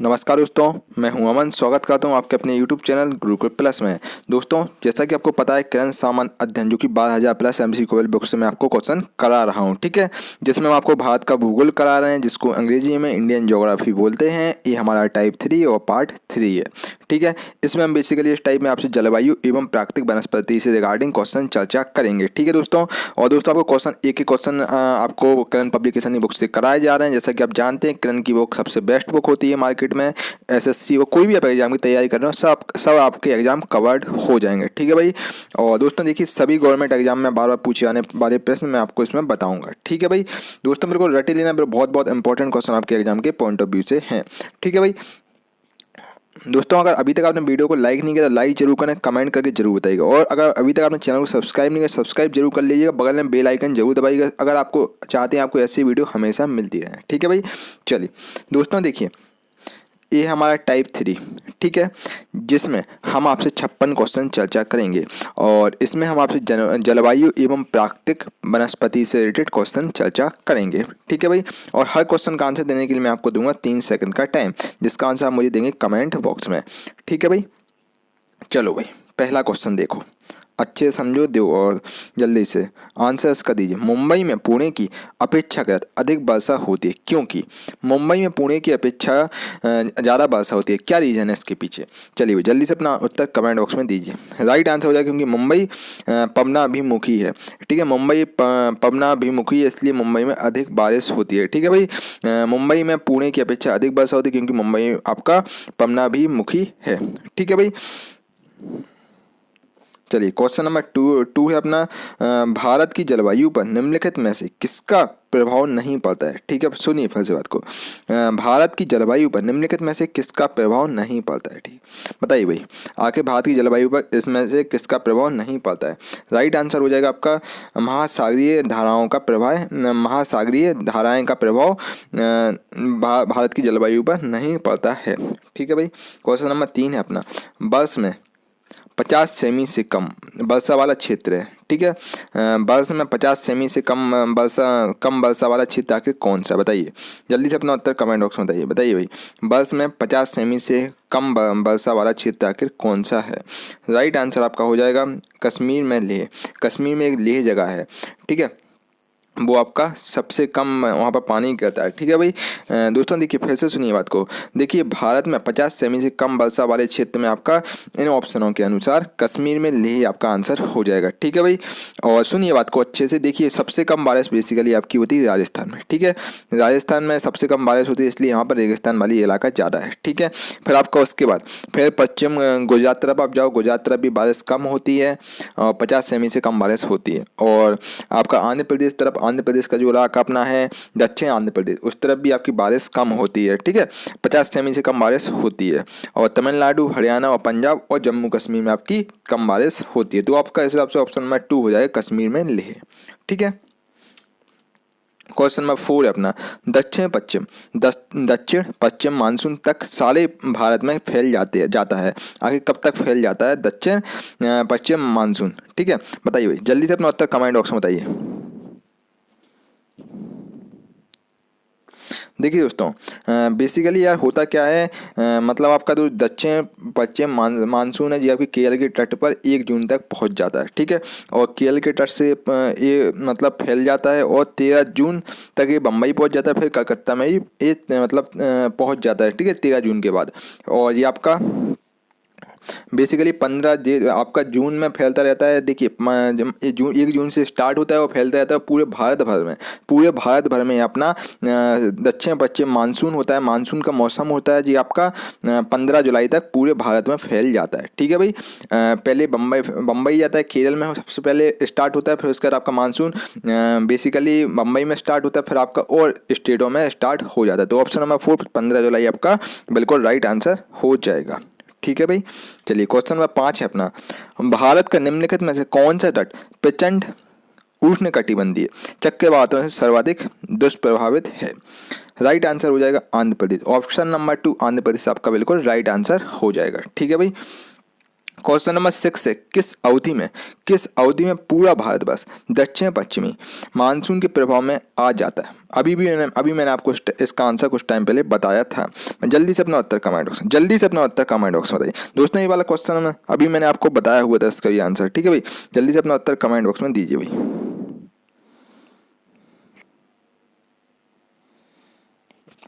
नमस्कार दोस्तों, मैं हूं अमन। स्वागत करता हूं आपके अपने YouTube चैनल गुरुकुल प्लस में। दोस्तों, जैसा कि आपको पता है, किरण सामान्य अध्ययन जो कि 12,000 प्लस MCQ बुक से मैं आपको क्वेश्चन करा रहा हूं, ठीक है। जिसमें हम आपको भारत का भूगोल करा रहे हैं, जिसको अंग्रेजी में इंडियन ज्योग्राफी बोलते हैं। ये हमारा टाइप 3 और पार्ट 3 है, ठीक है। इसमें हम बेसिकली इस टाइप में आपसे जलवायु एवं प्राकृतिक वनस्पति से रिगार्डिंग क्वेश्चन चर्चा करेंगे, ठीक है दोस्तों। और दोस्तों, आपको क्वेश्चन एक क्वेश्चन आपको किरण पब्लिकेशन की बुक से कराए जा रहे हैं। जैसा कि आप जानते हैं, किरण की बुक सबसे बेस्ट बुक होती है मार्केट में। SSC और कोई भी आप एग्जाम की तैयारी कर रहे हो, सब आपके एग्जाम कवर्ड हो जाएंगे, ठीक है भाई। और दोस्तों देखिए, सभी गवर्नमेंट एग्जाम में बार बार पूछे जाने वाले प्रश्न मैं आपको इसमें बताऊंगा, ठीक है भाई। दोस्तों, मेरे को रटे लेना, बहुत बहुत इंपॉर्टेंट क्वेश्चन आपके एग्जाम के पॉइंट ऑफ व्यू से हैं, ठीक है भाई। दोस्तों, अगर अभी तक आपने वीडियो को लाइक नहीं किया तो लाइक जरूर करें, कमेंट करके जरूर बताइएगा। और अगर अभी तक आपने चैनल को सब्सक्राइब नहीं किया, सब्सक्राइब जरूर कर लीजिएगा। बगल में बेल आइकन जरूर दबाइएगा अगर आपको चाहते हैं आपको ऐसी वीडियो हमेशा मिलती रहे, ठीक है भाई। चलिए दोस्तों, देखिए ये हमारा टाइप 3, ठीक है, जिसमें हम आपसे 56 क्वेश्चन चर्चा करेंगे। और इसमें हम आपसे जलवायु एवं प्राकृतिक वनस्पति से रिलेटेड क्वेश्चन चर्चा करेंगे, ठीक है भाई। और हर क्वेश्चन का आंसर देने के लिए मैं आपको दूंगा 3 सेकंड का टाइम, जिसका आंसर आप मुझे देंगे कमेंट बॉक्स में, ठीक है भाई। चलो भाई, पहला क्वेश्चन देखो, अच्छे समझो दो और जल्दी से आंसर इसका दीजिए। मुंबई में पुणे की अपेक्षाकृत अधिक वर्षा होती है क्योंकि मुंबई में पुणे की अपेक्षा ज़्यादा वर्षा होती है, क्या रीज़न है इसके पीछे? चलिए भाई, जल्दी से अपना उत्तर कमेंट बॉक्स में दीजिए। राइट आंसर हो जाएगा क्योंकि मुंबई पवनाभिमुखी है, ठीक है। मुंबई पवनाभिमुखी है, इसलिए मुंबई में अधिक बारिश होती है, ठीक है भाई। मुंबई में पुणे की अपेक्षा अधिक वर्षा होती है क्योंकि मुंबई आपका पवनाभिमुखी है, ठीक है भाई। चलिए, क्वेश्चन नंबर टू है अपना, भारत की जलवायु पर निम्नलिखित में से किसका प्रभाव नहीं पड़ता है, ठीक है। सुनिए फिर से बात को, भारत की जलवायु पर निम्नलिखित में से किसका प्रभाव नहीं पड़ता है, ठीक। बताइए भाई, आखिर भारत की जलवायु पर इसमें से किसका प्रभाव नहीं पड़ता है? राइट आंसर हो जाएगा आपका महासागरीय धाराओं का प्रभाव। महासागरीय धाराएं का प्रभाव भारत की जलवायु पर नहीं पड़ता है, ठीक है भाई। क्वेश्चन नंबर 3 है अपना, वर्ष में 50 सेमी से कम वर्षा वाला क्षेत्र है, ठीक है। वर्ष में 50 सेमी से कम वर्षा वाला क्षेत्र आखिर कौन सा? बताइए जल्दी से अपना उत्तर कमेंट बॉक्स में बताइए भाई, वर्ष में 50 सेमी से कम वर्षा वाला क्षेत्र आखिर कौन सा है? राइट आंसर आपका हो जाएगा कश्मीर में लेह। कश्मीर में एक लेह जगह है, ठीक है, वो आपका सबसे कम वहाँ पर पानी गिरता है, ठीक है भाई। दोस्तों देखिए, फिर से सुनिए बात को। देखिए, भारत में 50 सेमी से कम वर्षा वाले क्षेत्र में आपका इन ऑप्शनों के अनुसार कश्मीर में लेह आपका आंसर हो जाएगा, ठीक है भाई। और सुनिए बात को अच्छे से, देखिए सबसे कम बारिश बेसिकली आपकी होती है राजस्थान में, ठीक है। राजस्थान में सबसे कम बारिश होती है, इसलिए यहाँ पर रेगिस्तान वाली इलाका ज़्यादा है, ठीक है। फिर आपका उसके बाद फिर पश्चिम गुजरात तरफ आप जाओ, गुजरात तरफ भी बारिश कम होती है और 50 सेमी से कम बारिश होती है। और आपका आंध्र प्रदेश तरफ, आंध्र प्रदेश का जो इलाका अपना है दक्षिण आंध्र प्रदेश, उस तरफ भी आपकी बारिश कम होती है, ठीक है, 50 सेमी से कम बारिश होती है। और तमिलनाडु, हरियाणा और पंजाब और जम्मू कश्मीर में आपकी कम बारिश होती है। तो आपका इस हिसाब से ऑप्शन नंबर 2 हो जाएगा कश्मीर में लेह, ठीक है। क्वेश्चन नंबर 4 है अपना, दक्षिण पश्चिम मानसून तक सारे भारत में फैल जाता है। आखिर कब तक फैल जाता है दक्षिण पश्चिम मानसून, ठीक है। बताइए भाई, जल्दी से अपना उत्तर कमेंट बॉक्स में बताइए। देखिए दोस्तों, बेसिकली यार होता क्या है, मतलब आपका जो दक्षिण पश्चिम मानसून है, ये आपकी केरल के तट पर 1 जून तक पहुंच जाता है, ठीक है। और केरल के तट से ये मतलब फैल जाता है और 13 जून तक ये बम्बई पहुंच जाता है। फिर कलकत्ता में ये मतलब पहुंच जाता है, ठीक है, 13 जून के बाद। और ये आपका बेसिकली 15 आपका जून में फैलता रहता है। देखिए, 1 जून से स्टार्ट होता है और फैलता रहता है पूरे भारत भर में अपना दक्षिण पश्चिम मानसून होता है, मानसून का मौसम होता है जी आपका 15 जुलाई तक पूरे भारत में फैल जाता है, ठीक है भाई। पहले बम्बई जाता है, केरल में सबसे पहले स्टार्ट होता है, फिर उसके बाद आपका मानसून बेसिकली बम्बई में स्टार्ट होता है, फिर आपका और स्टेटों में स्टार्ट हो जाता है। तो ऑप्शन नंबर 4 15 जुलाई आपका बिल्कुल राइट आंसर हो जाएगा, ठीक है भाई। चलिए, क्वेश्चन नंबर 5 है अपना, भारत का निम्नलिखित में से कौन सा तट प्रचंड उष्णकटिबंधीय चक्रवातों से सर्वाधिक दुष्प्रभावित है? राइट आंसर हो जाएगा आंध्र प्रदेश। ऑप्शन नंबर 2 आंध्र प्रदेश आपका बिल्कुल राइट आंसर हो जाएगा, ठीक है भाई। क्वेश्चन नंबर 6 है, किस अवधि में पूरा भारतवर्ष दक्षिण पश्चिमी मानसून के प्रभाव में आ जाता है? अभी मैंने आपको इसका आंसर कुछ टाइम पहले बताया था। जल्दी से अपना उत्तर कमेंट बॉक्स में बताइए। दोस्तों ये वाला क्वेश्चन अभी मैंने आपको बताया हुआ था इसका ये आंसर, ठीक है भाई। जल्दी से अपना उत्तर कमेंट बॉक्स में दीजिए भाई।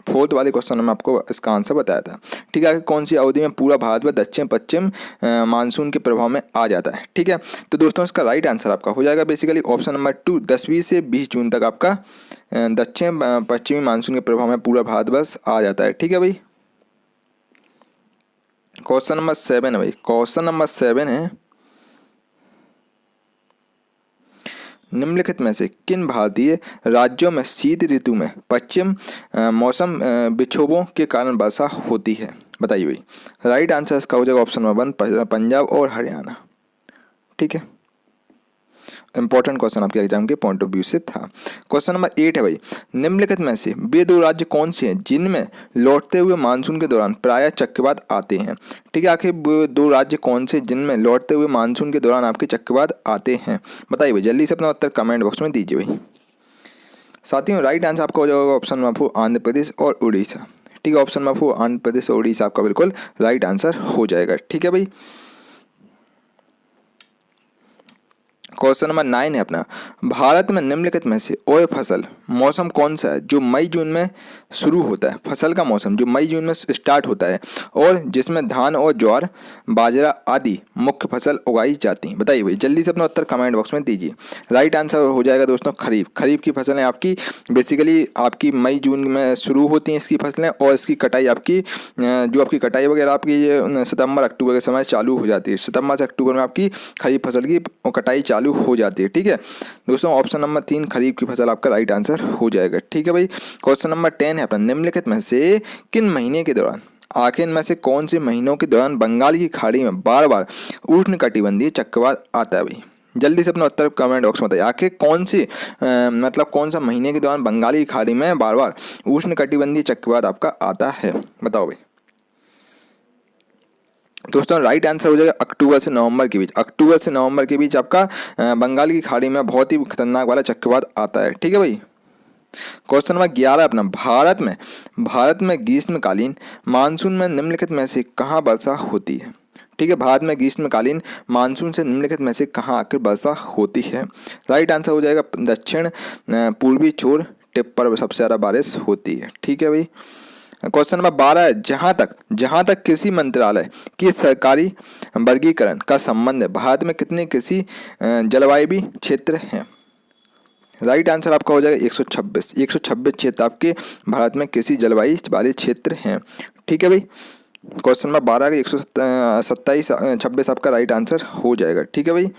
फोर्थ वाले क्वेश्चन में आपको इसका आंसर बताया था, ठीक है। कौन सी अवधि में पूरा भारत व दक्षिण पश्चिम मानसून के प्रभाव में आ जाता है, ठीक है। तो दोस्तों इसका राइट आंसर आपका हो जाएगा बेसिकली ऑप्शन नंबर 2, 10वीं से 20 जून तक आपका दक्षिण पश्चिमी मानसून के प्रभाव में पूरा भारतवर्ष आ जाता है, ठीक है भाई। क्वेश्चन नंबर 7 है भाई, क्वेश्चन नंबर 7 है, निम्नलिखित में से किन भारतीय राज्यों में शीत ऋतु में पश्चिम मौसम विक्षोभों के कारण वर्षा होती है? बताइए भाई। राइट आंसर इसका हो जाएगा ऑप्शन नंबर 1, पंजाब और हरियाणा, ठीक है। इंपॉर्टेंट क्वेश्चन आपके एग्जाम के पॉइंट ऑफ व्यू से था। क्वेश्चन नंबर 8 है भाई, निम्नलिखित में से वे 2 राज्य कौन से हैं जिनमें लौटते हुए मानसून के दौरान प्रायः चक्रवात आते हैं? ठीक है, आखिर 2 राज्य कौन से जिनमें लौटते हुए मानसून के दौरान आपके चक्रवात आते हैं? बताइए भाई, जल्दी से अपना उत्तर कमेंट बॉक्स में दीजिए भाई। साथियों राइट आंसर आपका हो जाएगा ऑप्शन नंबर 4, आंध्र प्रदेश और उड़ीसा, ठीक है। ऑप्शन नंबर 4 आंध्र प्रदेश और उड़ीसा आपका बिल्कुल राइट आंसर हो जाएगा, ठीक है भाई। क्वेश्चन नंबर 9 है अपना, भारत में निम्नलिखित में से ओए फसल मौसम कौन सा है जो मई जून में शुरू होता है? फसल का मौसम जो मई जून में स्टार्ट होता है और जिसमें धान और ज्वार बाजरा आदि मुख्य फसल उगाई जाती हैं। बताइए भाई, जल्दी से अपना उत्तर कमेंट बॉक्स में दीजिए। राइट आंसर हो जाएगा दोस्तों खरीफ की फसलें आपकी बेसिकली आपकी मई जून में शुरू होती हैं इसकी फसलें, और इसकी कटाई आपकी जो आपकी कटाई वगैरह आपकी ये सितंबर अक्टूबर के समय चालू हो जाती है। सितंबर से अक्टूबर में आपकी खरीफ फसल की कटाई चालू हो जाती है, ठीक है दोस्तों। ऑप्शन नंबर 3 खरीफ की फसल आपका राइट आंसर हो जाएगा, ठीक है भाई। क्वेश्चन नंबर 10 है अपना, निम्नलिखित में से किन महीने के दौरान आखिर में से कौन से महीनों के दौरान बंगाल की खाड़ी में बार बार उष्णकटिबंधीय चक्रवात आता है भाई? जल्दी से अपना उत्तर कमेंट बॉक्स में बताइए। आखिर कौन सा महीने के दौरान बंगाल की खाड़ी में बार बार उष्णकटिबंधीय चक्रवात आपका आता है? बताओ भाई। दोस्तों राइट आंसर हो जाएगा अक्टूबर से नवंबर के बीच आपका बंगाल की खाड़ी में बहुत ही खतरनाक वाला चक्रवात आता है, ठीक है भाई। क्वेश्चन नंबर 11 अपना, भारत में ग्रीष्मकालीन मानसून में निम्नलिखित में से कहाँ वर्षा होती है? ठीक है, भारत में ग्रीष्मकालीन मानसून से निम्नलिखित में से कहाँ आकर वर्षा होती है? राइट आंसर हो जाएगा दक्षिण पूर्वी छोर टिप पर सबसे ज़्यादा बारिश होती है, ठीक है भाई। क्वेश्चन नंबर 12 है, जहाँ तक कृषि मंत्रालय की सरकारी वर्गीकरण का संबंध है, भारत में कितने कृषि जलवायु क्षेत्र हैं? राइट आंसर आपका हो जाएगा 126 क्षेत्र आपके भारत में कृषि जलवायु वाले क्षेत्र हैं, ठीक है भाई। क्वेश्चन नंबर 12 का 126 आपका राइट आंसर हो जाएगा, ठीक है भाई।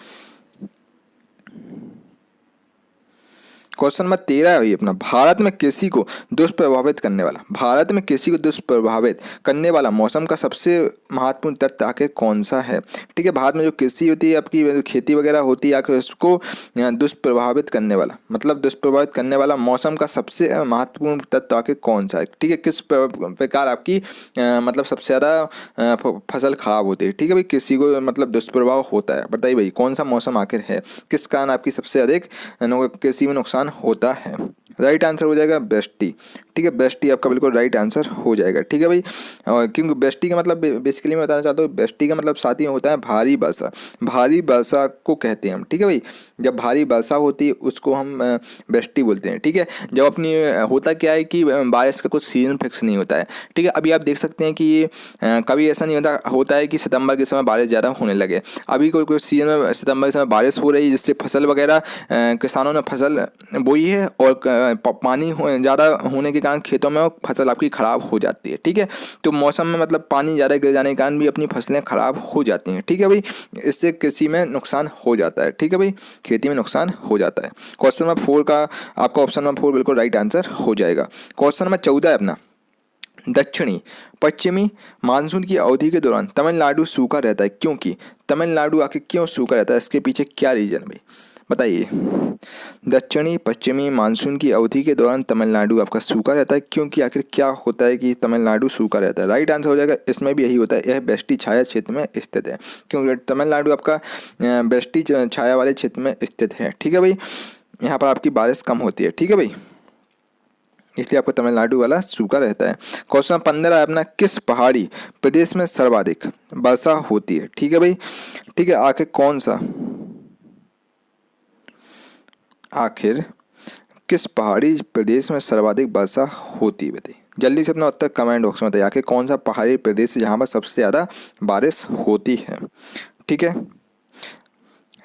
क्वेश्चन नंबर 13 है भाई अपना, भारत में कृषि को दुष्प्रभावित करने वाला मौसम का सबसे महत्वपूर्ण तत्व आखिर कौन सा है? ठीक है, भारत में जो कृषि होती है आपकी खेती वगैरह होती है आखिर उसको दुष्प्रभावित करने वाला मौसम का सबसे महत्वपूर्ण तत्व आखिर कौन सा है? ठीक है, किस प्रकार आपकी मतलब सबसे ज़्यादा फसल खराब होती है? ठीक है भाई, कृषि को मतलब दुष्प्रभाव होता है। बताइए भाई कौन सा मौसम आखिर है, किस कारण आपकी सबसे अधिक कृषि में नुकसान होता है? राइट आंसर हो जाएगा बेस्टी, ठीक है। बेस्टी आपका बिल्कुल राइट आंसर हो जाएगा, ठीक है भाई। और क्योंकि बेस्टी का मतलब बेसिकली मैं बताना चाहता हूँ, बेस्टी का मतलब साथ ही होता है भारी वर्षा को कहते हैं हम, ठीक है भाई। जब भारी वर्षा होती है उसको हम बेस्टी बोलते हैं, ठीक है। जब अपनी होता क्या है कि बारिश का कुछ सीजन फिक्स नहीं होता है, ठीक है। अभी आप देख सकते हैं कि कभी ऐसा नहीं होता है कि सितंबर के समय बारिश ज़्यादा होने लगे। अभी कोई सीजन में सितंबर के समय बारिश हो रही है जिससे फसल वगैरह किसानों ने फसल बोई है और पानी ज़्यादा होने के कारण खेतों में फसल आपकी ख़राब हो जाती है, ठीक है। तो मौसम में मतलब पानी ज़्यादा गिर जाने के कारण भी अपनी फसलें ख़राब हो जाती हैं, ठीक है भाई। इससे कृषि में नुकसान हो जाता है, ठीक है भाई, खेती में नुकसान हो जाता है। क्वेश्चन नंबर 4 का आपका ऑप्शन नंबर 4 बिल्कुल राइट आंसर हो जाएगा। क्वेश्चन नंबर 14 है अपना, दक्षिणी पश्चिमी मानसून की अवधि के दौरान तमिलनाडु सूखा रहता है क्योंकि तमिलनाडु आके क्यों सूखा रहता है, इसके पीछे क्या रीजन भाई? बताइए। दक्षिणी पश्चिमी मानसून की अवधि के दौरान तमिलनाडु आपका सूखा रहता है, क्योंकि आखिर क्या होता है कि तमिलनाडु सूखा रहता है? राइट आंसर हो जाएगा इसमें भी यही होता है, यह बेष्टी छाया क्षेत्र में स्थित है, क्योंकि तमिलनाडु आपका बेष्टी छाया वाले क्षेत्र में स्थित है। ठीक है भाई, यहाँ पर आपकी बारिश कम होती है। ठीक है भाई, इसलिए आपको तमिलनाडु वाला सूखा रहता है। क्वेश्चन 15 है अपना, किस पहाड़ी प्रदेश में सर्वाधिक वर्षा होती है? ठीक है भाई, ठीक है, आखिर किस पहाड़ी प्रदेश में सर्वाधिक वर्षा होती है? बताइए जल्दी से अपना उत्तर कमेंट बॉक्स में बताइए, आखिर कौन सा पहाड़ी प्रदेश है जहाँ पर सबसे ज़्यादा बारिश होती है? ठीक है,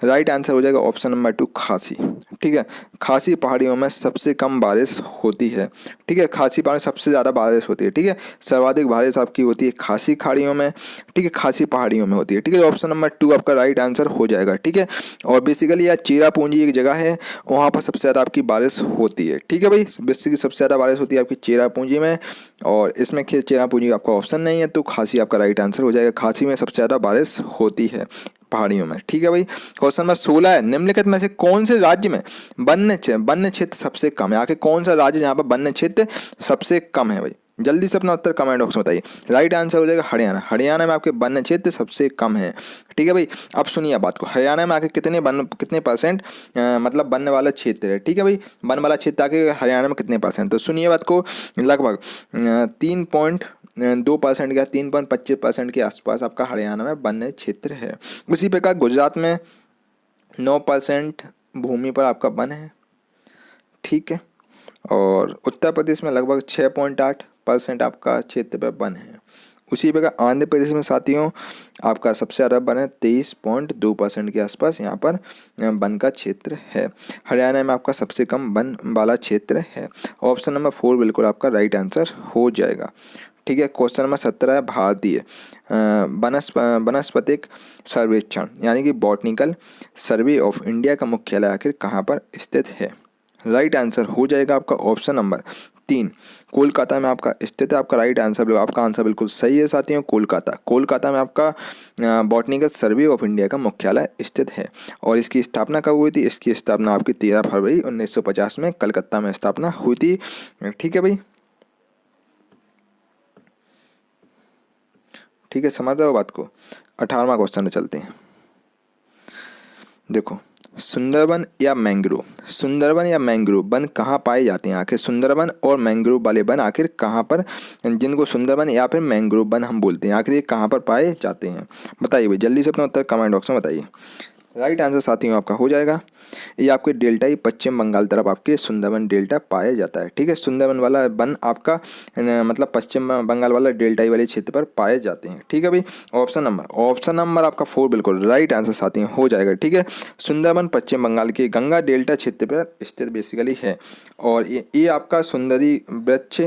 राइट आंसर हो जाएगा ऑप्शन नंबर 2 खासी। ठीक है, खासी पहाड़ियों में सबसे कम बारिश होती है। ठीक है, खासी पहाड़ी सबसे ज़्यादा बारिश होती है। ठीक है, सर्वाधिक बारिश आपकी होती है खासी खाड़ियों में। ठीक है, खासी पहाड़ियों में होती है। ठीक है, ऑप्शन नंबर 2 आपका राइट आंसर हो जाएगा। ठीक है, और बेसिकली यह चेरापूंजी एक जगह है, वहाँ पर सबसे ज़्यादा आपकी बारिश होती है। ठीक है भाई, बेसिकली सबसे ज़्यादा बारिश होती है आपकी चेरापूंजी में, और इसमें चेरापूंजी आपका ऑप्शन नहीं है, तो खासी आपका राइट आंसर हो जाएगा। खासी में सबसे ज़्यादा बारिश होती है पहाड़ियों में। ठीक है भाई, क्वेश्चन नंबर 16 है, निम्नलिखित में से कौन से राज्य में वन्य क्षेत्र सबसे कम है? आखिर कौन सा राज्य जहाँ पर वन्य क्षेत्र सबसे कम है? भाई जल्दी से अपना उत्तर कमेंट बॉक्स में बताइए। राइट आंसर हो जाएगा हरियाणा। हरियाणा में आपके वन्य क्षेत्र सबसे कम है। ठीक है भाई, अब सुनिए बात को, हरियाणा में आके कितने परसेंट मतलब वन वाला क्षेत्र है? ठीक है भाई, वन वाला क्षेत्र आके हरियाणा में कितने परसेंट? तो सुनिए बात को, लगभग 3.2% या 3.25% के आसपास आपका हरियाणा में वन्य क्षेत्र है। उसी प्रकार गुजरात में 9% भूमि पर आपका वन है। ठीक है, और उत्तर प्रदेश में लगभग 6.8% आपका क्षेत्र पर वन है। उसी प्रकार आंध्र प्रदेश में साथियों आपका सबसे ज़्यादा वन है, 23.2% के आसपास यहाँ पर वन का क्षेत्र है। हरियाणा में आपका सबसे कम वन वाला क्षेत्र है। ऑप्शन नंबर 4 बिल्कुल आपका राइट आंसर हो जाएगा। ठीक है, क्वेश्चन नंबर 17 है, भारतीय वनस्पतिक सर्वेक्षण यानी कि बॉटनिकल सर्वे ऑफ इंडिया का मुख्यालय आखिर कहाँ पर स्थित है? राइट आंसर हो जाएगा आपका ऑप्शन नंबर 3 कोलकाता में आपका स्थित है। आपका राइट आंसर, आपका आंसर बिल्कुल सही है साथियों, कोलकाता में आपका बॉटनिकल सर्वे ऑफ इंडिया का मुख्यालय स्थित है। और इसकी स्थापना कब हुई थी? इसकी स्थापना आपकी 13 फरवरी 1950 में कलकत्ता में स्थापना हुई थी। ठीक है भाई, ठीक है, समझ रहे हो बात को? 18वां क्वेश्चन में चलते हैं। देखो, सुंदरबन या मैंग्रोव वन कहाँ पाए जाते हैं? आखिर सुंदरबन और मैंग्रोव वाले वन आखिर कहाँ पर, जिनको सुंदरबन या फिर मैंग्रोव वन हम बोलते हैं, आखिर ये कहाँ पर पाए जाते हैं? बताइए भाई, जल्दी से अपना उत्तर कमेंट बॉक्स में बताइए। राइट आंसर साथियों आपका हो जाएगा, ये आपके डेल्टाई पश्चिम बंगाल तरफ आपके सुंदरबन डेल्टा पाया जाता है। ठीक है, सुंदरबन वाला वन आपका मतलब पश्चिम बंगाल वाला डेल्टाई वाले क्षेत्र पर पाए जाते हैं। ठीक है भाई, ऑप्शन नंबर आपका 4 बिल्कुल राइट आंसर साथियों हो जाएगा। ठीक है, सुंदरबन पश्चिम बंगाल के गंगा डेल्टा क्षेत्र पर स्थित बेसिकली है, और ये आपका सुंदरी वृक्ष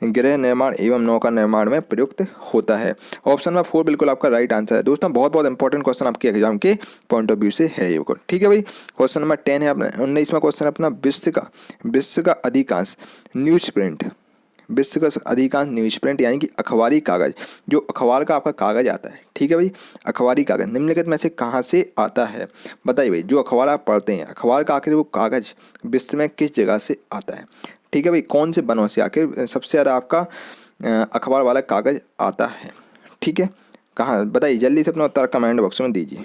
गृह निर्माण एवं नौका निर्माण में प्रयुक्त होता है। ऑप्शन नंबर 4 बिल्कुल आपका राइट आंसर है। दोस्तों बहुत बहुत इंपॉर्टेंट क्वेश्चन आपके एग्जाम के पॉइंट ऑफ व्यू से है ये। ठीक है भाई, क्वेश्चन नंबर 10 है अपना 19वां क्वेश्चन अपना, विश्व का अधिकांश न्यूज प्रिंट यानी कि अखबारी कागज, जो अखबार का आपका कागज आता है। ठीक है भाई, अखबारी कागज निम्नलिखित में से कहाँ से आता है? बताइए भाई, जो अखबार आप पढ़ते हैं, अखबार का आखिर वो कागज विश्व में किस जगह से आता है? ठीक है भाई, कौन से वनों से आखिर सबसे ज़्यादा आपका अखबार वाला कागज आता है? ठीक है, कहाँ बताइए, जल्दी से अपना उत्तर कमेंट बॉक्स में दीजिए।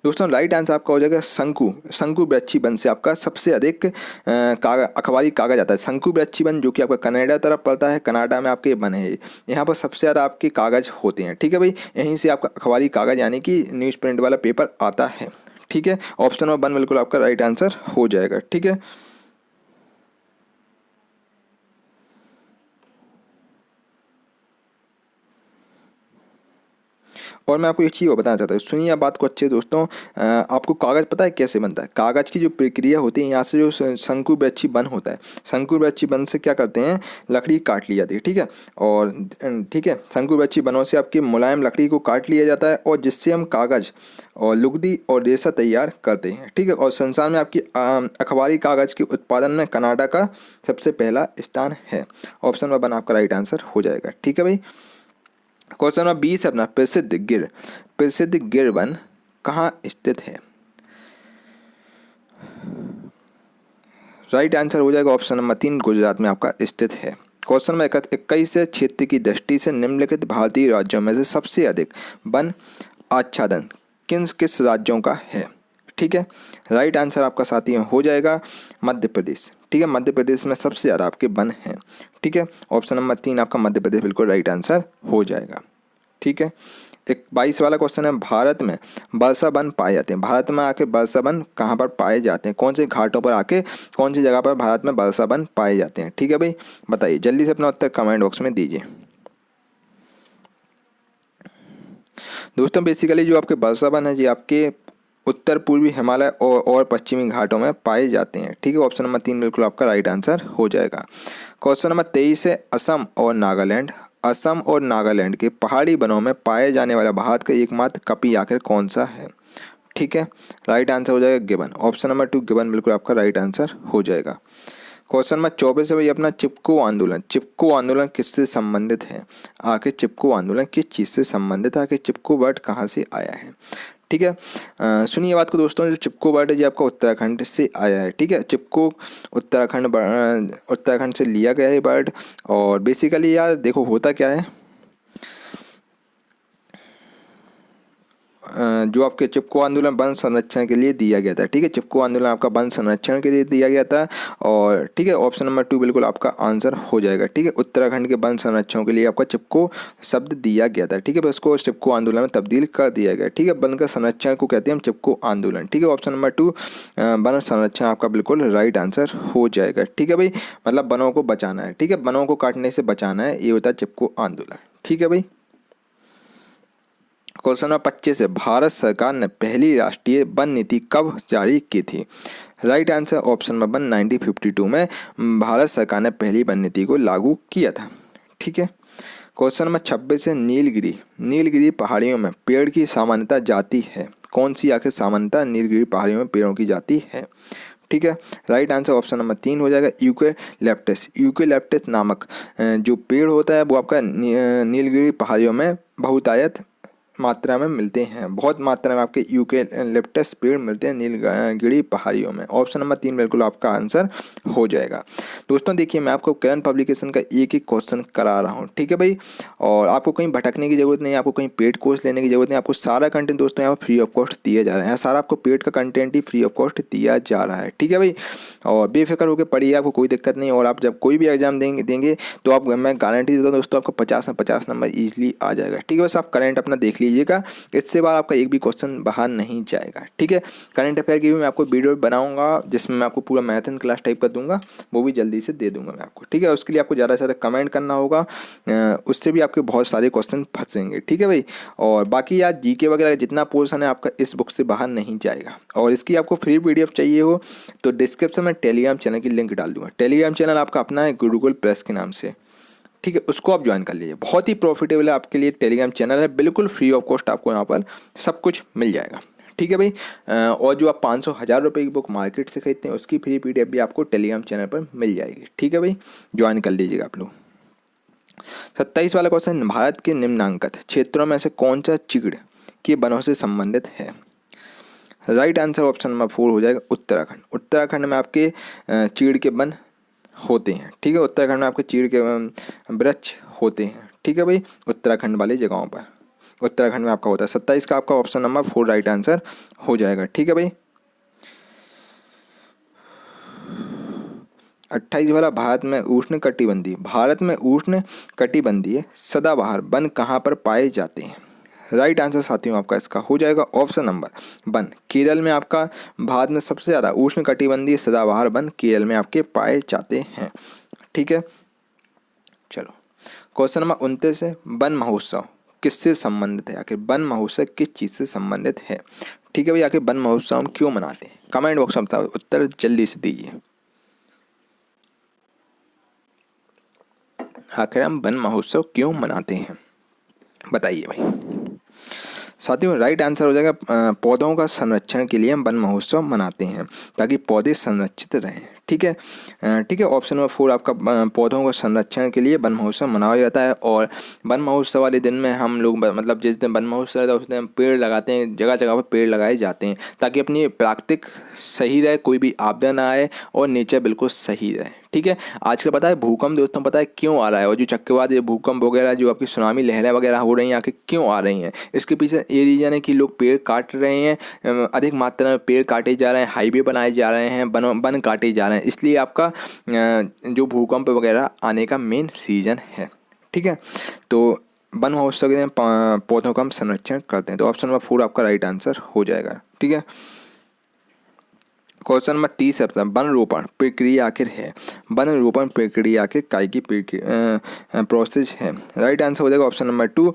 दोस्तों राइट आंसर आपका हो जाएगा शंकु वृक्षी वन से आपका सबसे अधिक अखबारी कागज आता है। शंकु वृक्षी वन जो कि आपका कनाडा तरफ पड़ता है, कनाडा में आपके वन है, यहाँ पर सबसे ज़्यादा आपके कागज होते हैं। ठीक है भाई, यहीं से आपका अखबारी कागज यानी कि न्यूज़ प्रिंट वाला पेपर आता है। ठीक है, ऑप्शन नंबर 1 बिल्कुल आपका राइट आंसर हो जाएगा। ठीक है, और मैं आपको एक चीज़ बताना चाहता हूँ, सुनिए आप बात को अच्छे दोस्तों। आपको कागज़ पता है कैसे बनता है? कागज़ की जो प्रक्रिया होती है, यहाँ से जो शंकु वृक्षी वन होता है, शंकु वृक्षी वन से क्या करते हैं, लकड़ी काट ली जाती है। ठीक है, और ठीक है, शंकु वृक्षी वनों से आपकी मुलायम लकड़ी को काट लिया जाता है, और जिससे हम कागज़ और लुगदी और रेशा तैयार करते हैं। ठीक है, और संसार में आपकी अखबारी कागज़ के उत्पादन में कनाडा का सबसे पहला स्थान है। ऑप्शन नंबर 1 आपका राइट आंसर हो जाएगा। ठीक है भाई, क्वेश्चन नंबर 20 है अपना, प्रसिद्ध गिर वन कहाँ स्थित है? राइट आंसर हो जाएगा ऑप्शन नंबर 3, गुजरात में आपका स्थित है। क्वेश्चन नंबर 21 से क्षेत्र की दृष्टि से निम्नलिखित भारतीय राज्यों में से सबसे अधिक वन आच्छादन किस राज्यों का है। ठीक है, राइट आंसर आपका साथियों हो जाएगा मध्य प्रदेश। ठीक है, मध्य प्रदेश में सबसे ज़्यादा आपके वन हैं। ठीक है, ऑप्शन नंबर 3 आपका मध्य प्रदेश बिल्कुल राइट आंसर हो जाएगा। ठीक है, एक 22 वाला क्वेश्चन है, भारत में वर्षा वन पाए जाते हैं। भारत में आके वर्षा वन कहाँ पर पाए जाते हैं, कौन से घाटों पर आके कौन सी जगह पर भारत में वर्षा वन पाए जाते हैं। ठीक है भाई, बताइए जल्दी से अपना उत्तर कमेंट बॉक्स में दीजिए। दोस्तों बेसिकली जो आपके वर्षा वन है जी आपके उत्तर पूर्वी हिमालय और पश्चिमी घाटों में पाए जाते हैं। ठीक है, ऑप्शन नंबर 3 बिल्कुल आपका राइट आंसर हो जाएगा। क्वेश्चन नंबर 23 है, असम और नागालैंड। असम और नागालैंड के पहाड़ी वनों में पाए जाने वाला भारत का एकमात्र कपि आखिर कौन सा है। ठीक है, राइट आंसर हो जाएगा गिबन। ऑप्शन नंबर 2 गिबन बिल्कुल आपका राइट आंसर हो जाएगा। क्वेश्चन नंबर 24 है भाई अपना चिपको आंदोलन। चिपको आंदोलन किससे संबंधित है। आखिर चिपको आंदोलन किस चीज़ से संबंधित है, आखिर चिपको वर्ड कहाँ से आया है। ठीक है, सुनिए बात को दोस्तों, जो चिपको वर्ड है जी आपका उत्तराखंड से आया है। ठीक है, चिपको उत्तराखंड से लिया गया है वर्ड। और बेसिकली यार देखो होता क्या है, जो आपके चिपको आंदोलन वन संरक्षण के लिए दिया गया था। ठीक है, चिपको आंदोलन आपका वन संरक्षण के लिए दिया गया था। और ठीक है, ऑप्शन नंबर 2 बिल्कुल आपका आंसर हो जाएगा। ठीक है, उत्तराखंड के वन संरक्षण के लिए आपका चिपको शब्द दिया गया था। ठीक है, बस को चिपको आंदोलन में तब्दील कर दिया गया। ठीक है, वन का संरक्षण को कहते हैं हम चिपको आंदोलन। ठीक है, ऑप्शन नंबर 2 वन संरक्षण आपका बिल्कुल राइट आंसर हो जाएगा। ठीक है भाई, मतलब वनों को बचाना है। ठीक है, वनों को काटने से बचाना है, ये होता है चिपको आंदोलन। ठीक है भाई, क्वेश्चन नंबर 25 है, भारत सरकार ने पहली राष्ट्रीय वन नीति कब जारी की थी। राइट आंसर ऑप्शन नंबर 1 1952 में भारत सरकार ने पहली वन नीति को लागू किया था। ठीक है, क्वेश्चन नंबर 26 है, नीलगिरी पहाड़ियों में पेड़ की सामान्यता जाति है। कौन सी आखिर सामान्यता नीलगिरी पहाड़ियों में पेड़ों की जाति है। ठीक है, राइट आंसर ऑप्शन नंबर 3 हो जाएगा यूकेलिप्टस। यूकेलिप्टस नामक जो पेड़ होता है वो आपका नीलगिरी पहाड़ियों में बहुतायत मात्रा में मिलते हैं। बहुत मात्रा में आपके यूकेलिप्टस पेड़ मिलते हैं नीलगिरी पहाड़ियों में। ऑप्शन नंबर 3 बिल्कुल आपका आंसर हो जाएगा। दोस्तों देखिए, मैं आपको करंट पब्लिकेशन का एक एक क्वेश्चन करा रहा हूँ। ठीक है भाई, और आपको कहीं भटकने की जरूरत नहीं, आपको कहीं पेड कोर्स लेने की जरूरत नहीं। आपको सारा कंटेंट दोस्तों यहाँ पर फ्री ऑफ कॉस्ट दिया जा रहा है। सारा आपको पेड का content he free of cost दिया जा रहा है। ठीक है भाई, और बेफिक्र होकर पढ़िए, आपको कोई दिक्कत नहीं। और आप जब कोई भी एग्जाम देंगे तो आप, मैं गारंटी देता हूँ दोस्तों, आपको 50 में 50 नंबर ईजिली आ जाएगा। ठीक है, बस आप करंट अपना देख लीजिएगा, इससे बाद आपका एक भी क्वेश्चन बाहर नहीं जाएगा। ठीक है, करंट अफेयर की भी मैं आपको वीडियो बनाऊंगा जिसमें मैं आपको पूरा मैथन क्लास टाइप कर दूंगा, वो भी जल्दी से दे दूंगा मैं आपको। ठीक है, उसके लिए आपको ज़्यादा से ज़्यादा कमेंट करना होगा, उससे भी आपके बहुत सारे क्वेश्चन फंसेंगे। ठीक है भाई, और बाकी यार जीके वगैरह जितना पोर्शन है आपका इस बुक से बाहर नहीं जाएगा। और इसकी आपको फ्री PDF चाहिए हो तो डिस्क्रिप्शन में टेलीग्राम चैनल की लिंक डाल दूंगा। टेलीग्राम चैनल आपका अपना है गुरुकुल प्लस के नाम से। ठीक है, उसको आप ज्वाइन कर लीजिए, बहुत ही प्रॉफिटेबल है आपके लिए टेलीग्राम चैनल है, बिल्कुल फ्री ऑफ कॉस्ट आपको यहाँ पर सब कुछ मिल जाएगा। ठीक है भाई, और जो आप 500-1000 रुपये की बुक मार्केट से खरीदते हैं उसकी फ्री PDF भी आपको टेलीग्राम चैनल पर मिल जाएगी। ठीक है भाई, ज्वाइन कर लीजिएगा आप लोग। 27 वाला क्वेश्चन, भारत के निम्नांकित क्षेत्रों में से कौन सा चीड़ के वनों से संबंधित है। राइट आंसर ऑप्शन नंबर 4 हो जाएगा उत्तराखंड। उत्तराखंड में आपके चीड़ के वन होते हैं। ठीक है, उत्तराखंड में आपके चीड़ के वृक्ष होते हैं। ठीक है भाई, उत्तराखंड वाली जगहों पर उत्तराखंड में आपका होता है। 27 का आपका ऑप्शन नंबर 4 राइट आंसर हो जाएगा। ठीक है भाई, 28 वाला, भारत में उष्ण कटिबंधीय सदाबहार वन कहाँ पर पाए जाते हैं। राइट आंसर साथियों आपका इसका हो जाएगा ऑप्शन नंबर 1 केरल में। आपका भारत में सबसे ज़्यादा उष्ण कटिबंधीय सदाबहार वन केरल में आपके पाए जाते हैं। ठीक है, चलो क्वेश्चन नंबर 29 है, वन महोत्सव किससे संबंधित है। आखिर वन महोत्सव किस चीज़ से संबंधित है। ठीक है भाई, आखिर वन महोत्सव हम क्यों मनाते हैं, कमेंट बॉक्स में बताओ, उत्तर जल्दी से दीजिए। आखिर हम वन महोत्सव क्यों मनाते हैं, बताइए भाई। साथियों राइट आंसर हो जाएगा पौधों का संरक्षण के लिए हम वन महोत्सव मनाते हैं ताकि पौधे संरक्षित रहें। ठीक है, ठीक है। ऑप्शन नंबर 4 आपका पौधों का संरक्षण के लिए वन महोत्सव मनाया जाता है। और वन महोत्सव वाले दिन में हम लोग मतलब जिस दिन वन महोत्सव रहता है उस दिन हम पेड़ लगाते हैं, जगह जगह पर पेड़ लगाए जाते हैं ताकि अपनी प्राकृतिक सही रहे, कोई भी आपदा ना आए और नेचर बिल्कुल सही रहे। ठीक है, आजकल पता है भूकंप दोस्तों पता है क्यों आ रहा है, और जो चक्रवात ये भूकंप वगैरह जो आपकी सुनामी लहरें वगैरह हो रही हैं आखिर क्यों आ रही हैं, इसके पीछे ये रीज़न है कि लोग पेड़ काट रहे हैं, अधिक मात्रा में पेड़ काटे जा रहे हैं, हाईवे बनाए जा रहे हैं, वन काटे जा रहे हैं, इसलिए आपका जो भूकंप वगैरह आने का मेन रीज़न है। ठीक है, तो वन महोत्सव के दिन पौधों का हम संरक्षण करते हैं। तो ऑप्शन नंबर 4 आपका राइट आंसर हो जाएगा। ठीक है, क्वेश्चन नंबर 30 है वन रोपण प्रक्रिया आखिर है। वन रोपण प्रक्रिया आखिर काय की प्रोसेस है। राइट आंसर हो जाएगा ऑप्शन नंबर 2।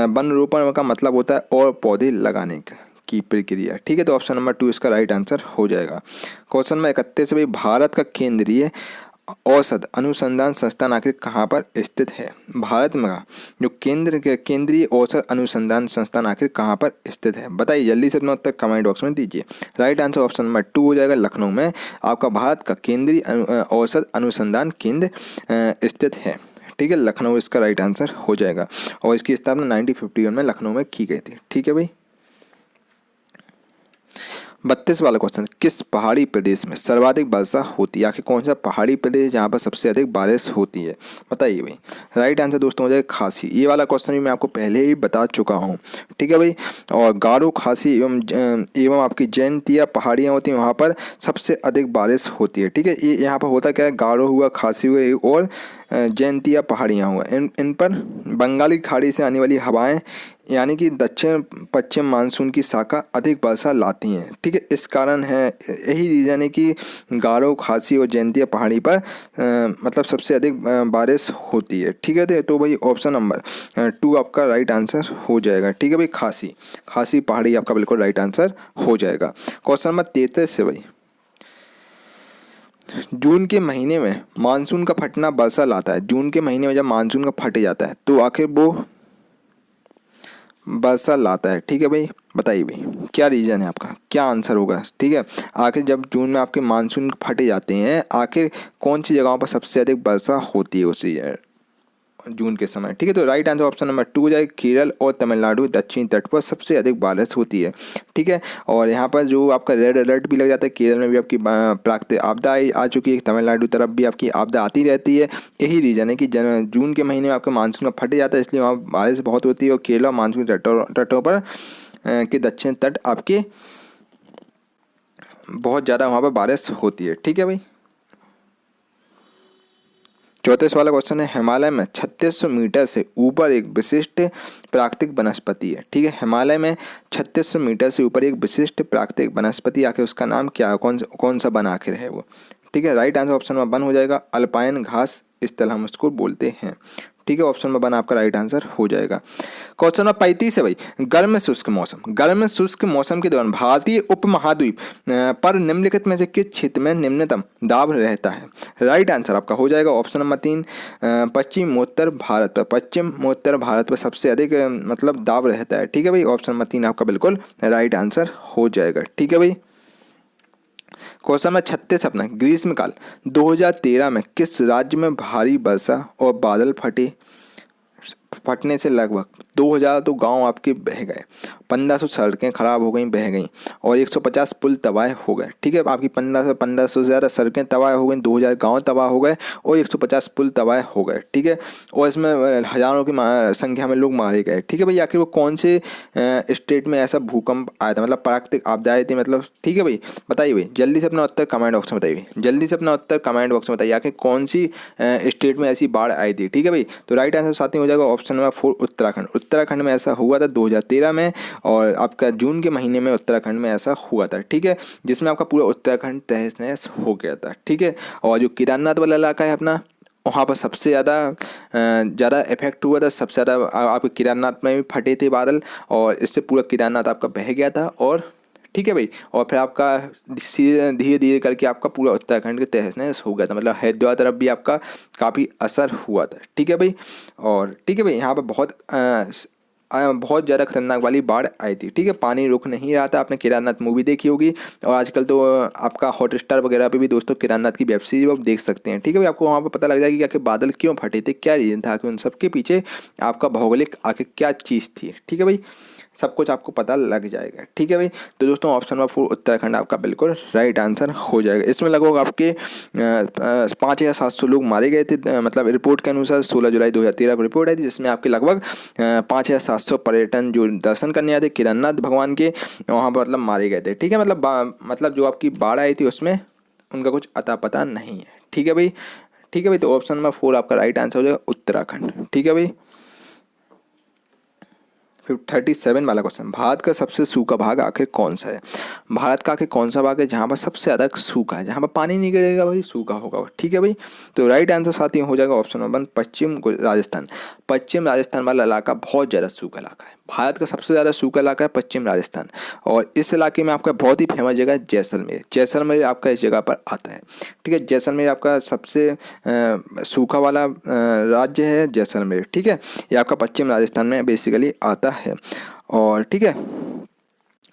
वन रोपण का मतलब होता है और पौधे लगाने की प्रक्रिया। ठीक है, तो ऑप्शन नंबर 2 इसका राइट आंसर हो जाएगा। क्वेश्चन नंबर 31 भाई भारत का केंद्रीय औषध अनुसंधान संस्थान आखिर कहाँ पर स्थित है। भारत में जो केंद्रीय औषध अनुसंधान संस्थान आखिर कहाँ पर स्थित है, बताइए जल्दी से अपना उत्तर कमेंट बॉक्स में दीजिए। राइट आंसर ऑप्शन नंबर 2 हो जाएगा, लखनऊ में आपका भारत का केंद्रीय औषध अनुसंधान केंद्र स्थित है। ठीक है, लखनऊ इसका राइट आंसर हो जाएगा और इसकी स्थापना 1951 में लखनऊ में की गई थी। ठीक है भाई, 32 वाला क्वेश्चन, किस पहाड़ी प्रदेश में सर्वाधिक वर्षा होती है। आखिर कौन सा पहाड़ी प्रदेश जहाँ पर सबसे अधिक बारिश होती है, बताइए भाई। राइट आंसर दोस्तों हो जाएगा खासी। ये वाला क्वेश्चन भी मैं आपको पहले ही बता चुका हूँ। ठीक है भाई, और गारो खासी एवं आपकी जैंतिया पहाड़ियाँ होती हैं, वहाँ पर सबसे अधिक बारिश होती है। ठीक है, ये यहाँ पर होता क्या है, गारो हुआ, खासी हुआ और जैंतिया पहाड़ियाँ हुआ, इन पर बंगाली खाड़ी से आने वाली हवाएं यानी कि दक्षिण पश्चिम मानसून की शाखा अधिक वर्षा लाती हैं। ठीक है, इस कारण है, यही रीज़न है कि गारो खासी और जैंतिया पहाड़ी पर मतलब सबसे अधिक बारिश होती है। ठीक है, तो भाई ऑप्शन नंबर 2 आपका राइट आंसर हो जाएगा। ठीक है भाई, खासी पहाड़ी आपका बिल्कुल राइट आंसर हो जाएगा। क्वेश्चन नंबर 33 से भाई, जून के महीने में मानसून का फटना वर्षा लाता है। जून के महीने में जब मानसून का फट जाता है तो आखिर वो वर्षा लाता है। ठीक है भाई, बताइए भाई क्या रीज़न है आपका, क्या आंसर होगा। ठीक है, आखिर जब जून में आपके मानसून फटे जाते हैं, आखिर कौन सी जगहों पर सबसे अधिक वर्षा होती है उसी जून के समय। ठीक है, तो राइट आंसर ऑप्शन नंबर 2 हो जाए, केरल और तमिलनाडु दक्षिणी तट पर सबसे अधिक बारिश होती है। ठीक है, और यहाँ पर जो आपका रेड अलर्ट भी लग जाता है, केरल में भी आपकी प्राकृतिक आपदा आ चुकी है, तमिलनाडु तरफ भी आपकी आपदा आती रहती है। यही रीज़न है कि जून के महीने में आपका मानसून का फट जाता है, इसलिए वहाँ बारिश बहुत होती है और केरल और मानसून तटों पर के दक्षिण तट आपके बहुत ज़्यादा वहाँ पर बारिश होती है। ठीक है भाई, 34 वाला क्वेश्चन है, हिमालय में 3600 मीटर से ऊपर एक विशिष्ट प्राकृतिक वनस्पति है। ठीक है, हिमालय में 3600 मीटर से ऊपर एक विशिष्ट प्राकृतिक वनस्पति, आखिर उसका नाम क्या है, कौन सा वन आखिर है वो। ठीक है, राइट आंसर ऑप्शन नंबर 1 हो जाएगा, अल्पाइन घास स्थल हम उसको बोलते हैं। ठीक है, ऑप्शन नंबर 1 आपका राइट आंसर हो जाएगा। क्वेश्चन नंबर 35 है भाई, गर्म शुष्क मौसम के दौरान भारतीय उपमहाद्वीप पर निम्नलिखित में से किस क्षेत्र में निम्नतम दाब रहता है। राइट आंसर आपका हो जाएगा ऑप्शन नंबर 3, पश्चिमोत्तर भारत पर सबसे अधिक मतलब दाब रहता है। ठीक है भाई, ऑप्शन नंबर 3 आपका बिल्कुल राइट आंसर हो जाएगा। ठीक है भाई, क्वेश्चन नंबर 36 अपना, ग्रीष्मकाल 2013 में किस राज्य में भारी वर्षा और बादल फटने से लगभग 2000 तो गांव आपके बह गए, 1500 सड़कें खराब हो गई, बह गई और 150 पुल तबाह हो गए। ठीक है, आपकी 1500 से ज़्यादा सड़कें तबाह हो गई, 2000 गांव तबाह हो गए और 150 पुल तबाह हो गए। ठीक है, और इसमें हज़ारों की संख्या में लोग मारे गए। ठीक है भाई, आखिर वो कौन से स्टेट में ऐसा भूकंप आया था, मतलब प्राकृतिक आपदा आई थी मतलब। ठीक है भाई, बताइए भाई जल्दी से अपना उत्तर कमेंट बॉक्स में बताइए, जल्दी से अपना उत्तर कमेंट बॉक्स में बताइए, आखिर कौन सी स्टेट में ऐसी बाढ़ आई थी। ठीक है भाई, तो राइट आंसर साथ ही हो जाएगा ऑप्शन नंबर 4, उत्तराखंड में ऐसा हुआ था 2013 में, और आपका जून के महीने में उत्तराखंड में ऐसा हुआ था। ठीक है, जिसमें आपका पूरा उत्तराखंड तहस नहस हो गया था। ठीक है, और जो केदारनाथ वाला इलाका है अपना, वहाँ पर सबसे ज़्यादा इफेक्ट हुआ था, सबसे ज़्यादा आपके केदारनाथ में भी फटे थे बादल और इससे पूरा केदारनाथ आपका बह गया था। और ठीक है भाई, और फिर आपका धीरे धीरे करके आपका पूरा उत्तराखंड के तहस नहस हो गया था, मतलब हरिद्वार तरफ भी आपका काफ़ी असर हुआ था। ठीक है भाई, और ठीक है भाई, यहाँ पर बहुत बहुत ज़्यादा खतरनाक वाली बाढ़ आई थी। ठीक है, पानी रुक नहीं रहा था। आपने केदारनाथ मूवी देखी होगी और आजकल तो आपका हॉटस्टार वगैरह पे भी दोस्तों केदारनाथ की वेब सीरीज आप देख सकते हैं। ठीक है भाई, आपको वहाँ पर पता लग जाएगी कि आखिर बादल क्यों फटे थे, क्या रीज़न था, कि उन सब के पीछे आपका भौगोलिक आखिर क्या चीज़ थी। ठीक है भाई, सब कुछ आपको पता लग जाएगा। ठीक है भाई, तो दोस्तों ऑप्शन नंबर 4 उत्तराखंड आपका बिल्कुल राइट आंसर हो जाएगा। इसमें लगभग आपके 5,700 लोग मारे गए थे। मतलब रिपोर्ट के अनुसार 16 जुलाई 2013 को रिपोर्ट आई थी, जिसमें आपके लगभग 5,700 पर्यटन जो दर्शन करने आए थे केदारनाथ भगवान के, वहाँ पर मतलब मारे गए थे। ठीक है, मतलब जो आपकी बाढ़ आई थी उसमें उनका कुछ अता पता नहीं है। ठीक है भाई, ठीक है भाई, तो ऑप्शन नंबर 4 आपका राइट आंसर हो जाएगा उत्तराखंड। ठीक है भाई, 37 वाला क्वेश्चन, भारत का सबसे सूखा भाग आखिर कौन सा है? भारत का आखिर कौन सा भाग है जहाँ पर सबसे ज़्यादा सूखा है, जहाँ पर पानी नहीं गिरेगा भाई, सूखा होगा। ठीक है भाई, तो राइट आंसर साथियों हो जाएगा ऑप्शन नंबर 1 पश्चिम राजस्थान। पश्चिम राजस्थान वाला इलाका बहुत ज़्यादा सूखा इलाका है। भारत का सबसे ज़्यादा सूखा इलाका है पश्चिम राजस्थान, और इस इलाके में आपका बहुत ही फेमस जगह है जैसलमेर। जैसलमेर आपका इस जगह पर आता है। ठीक है, जैसलमेर आपका सबसे सूखा वाला राज्य है जैसलमेर। ठीक है, ये आपका पश्चिम राजस्थान में बेसिकली आता है। और ठीक है,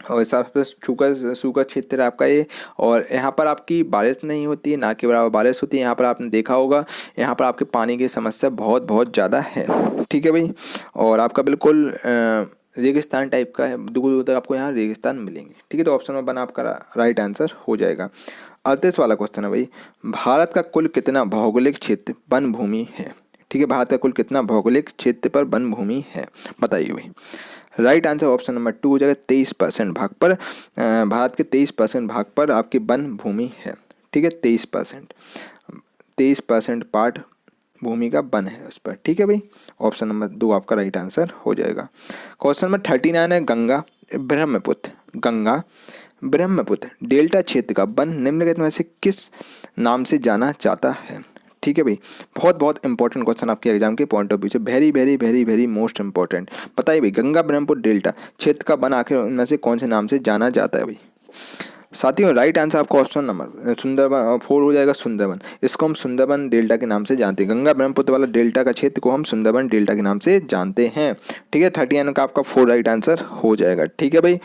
और सबसे सूखा सूखा क्षेत्र है आपका ये, और यहाँ पर आपकी बारिश नहीं होती है, ना के बराबर बारिश होती है। यहाँ पर आपने देखा होगा, यहाँ पर आपके पानी की समस्या बहुत बहुत ज़्यादा है। ठीक है भाई, और आपका बिल्कुल रेगिस्तान टाइप का है, दूर दूर तक आपको यहाँ रेगिस्तान मिलेंगे। ठीक है, तो ऑप्शन में बना आपका राइट आंसर हो जाएगा। 38 वाला क्वेश्चन है भाई, भारत का कुल कितना भौगोलिक क्षेत्र वन भूमि है? ठीक है, भारत का कुल कितना भौगोलिक क्षेत्र पर वन भूमि है, बताइए भाई। राइट आंसर ऑप्शन नंबर 2 हो जाएगा 23% भाग पर। भारत के 23% भाग पर आपकी वन भूमि है। ठीक है, 23% पार्ट भूमि का वन है उस पर। ठीक है भाई, ऑप्शन नंबर 2 आपका राइट आंसर हो जाएगा। क्वेश्चन नंबर 39 है, गंगा ब्रह्मपुत्र डेल्टा क्षेत्र का वन निम्नलिखित में से किस नाम से जाना जाता है? ठीक है भाई, बहुत बहुत इंपॉर्टेंट क्वेश्चन आपके एग्जाम के पॉइंट ऑफ व्यू से, very very very very most important. बताइए भाई, गंगा ब्रह्मपुत्र डेल्टा क्षेत्र का वन आखिर उनमें से कौन से नाम से जाना जाता है भाई? साथियों राइट आंसर आपका ऑप्शन नंबर सुंदरबन 4 हो जाएगा, सुंदरबन। इसको हम सुंदरबन डेल्टा के नाम से जानते हैं। गंगा ब्रह्मपुत्र वाला डेल्टा का क्षेत्र को हम सुंदरबन डेल्टा के नाम से जानते हैं। ठीक है, 39 का आपका 4 राइट आंसर हो जाएगा। ठीक है भाई,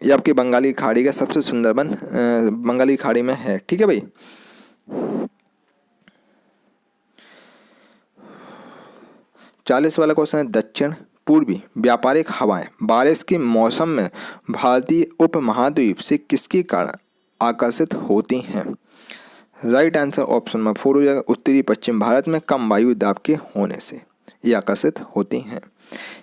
ये आपकी बंगाली खाड़ी का सबसे सुंदरबन बंगाली खाड़ी में है। ठीक है भाई, 40 वाला क्वेश्चन है, दक्षिण पूर्वी व्यापारिक हवाएं बारिश के मौसम में भारतीय उपमहाद्वीप से किसके कारण आकर्षित होती हैं? राइट आंसर ऑप्शन नंबर 4 हो जाएगा, उत्तरी पश्चिम भारत में कम वायु दाब के होने से ये आकर्षित होती हैं।